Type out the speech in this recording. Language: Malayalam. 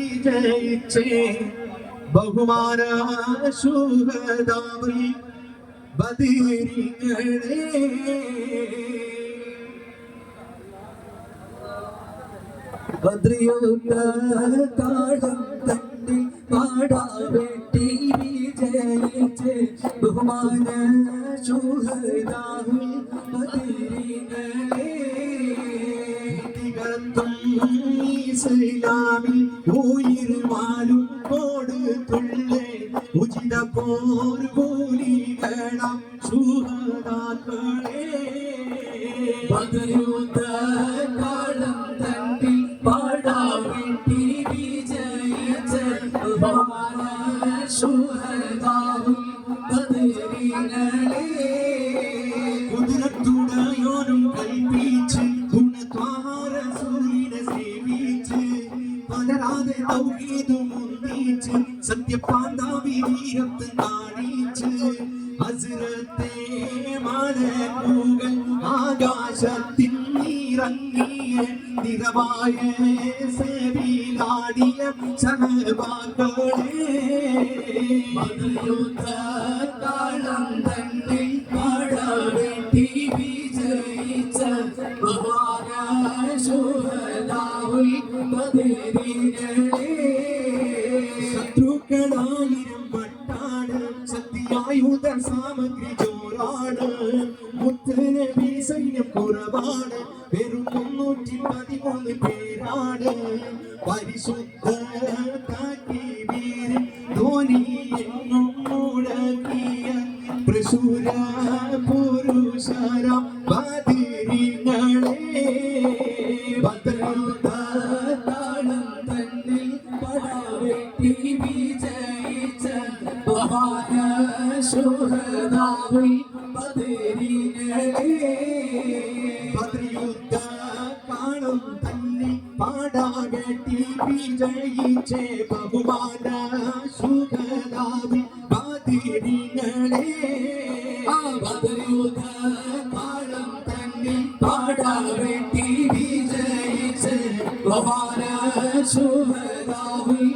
വിജയിച്ചേ ബഹുമാന ശൂഹദാവിൽ ബദരീങ്ങളെ ബദ്രിയുദ്ധ താളം തണ്ടി പാടാവേണ്ടി വിജയിച്ച് ബഹുമാന ശൂഹദാവിൽ ബദരീങ്ങളെ തികർത്തും ഇസ്ലാമിൽ ഉയിർവാലും കൊടുത്തുള്ളേ ഉചിത പോർ കൂലികളാം ശൂഹദാക്കളെ ബദ്രിയുദ്ധ താളം തണ്ടി പാടാവേണ്ടി വിജയിച്ച് ബഹുമാന ശൂഹദാവിൽ ബദരീങ്ങളെ കുതിരത്തുടയോനും കൽപ്പിച്ച് ഗുണത്വാരസൂരിനെ സേവിച്ച് പലരാതെ തൗഹീദും ഒന്നിച്ച് സത്യപാന്താവി വീരത്ത് കാണിച്ച് ഹസ്രത്തെ മലക്കുകൾ ആകാശത്തിൽ ഇറങ്ങിയ നിറവായ സബീലാടിയ സഹബാക്കളെ ബദ്രിയുദ്ധ താളം തണ്ടി പാടാവേണ്ടി വിജയിച്ച ബഹുമാന ശൂഹദാവിൽ ബദരീങ്ങളെ ശത്രുക്കളായിരം വട്ടാണ് സത്യായുധ സാമഗ്രി ചോറാണ് മുത്തനബി സൈന്യം കുറവാണ് വെറും 313 പേരാണ് പരിശുദ്ധ താക്കീബീർ ധ്വനി എങ്ങും മുഴക്കിയ പ്രശൂര പുരുഷരാം ബദരീങ്ങളെ ബദ്രിയുദ്ധ താളം തണ്ടി പാടാവേണ്ടി വിജയിച്ച ബഹുമാന ശൂഹദാവിൽ ബദരീങ്ങളെ ബദ്രിയുദ്ധ കാലം തന്നെ പാടാകട്ടി വിജയിച്ചേ ബഹുമാന ശൂഹദാവിൽ ബദരീങ്ങളെ ബദ്രിയുദ്ധ കാലം തന്നെ പാടാവേണ്ടി വിജയിച്ച് ബഹുമാന ശൂഹദാവിൽ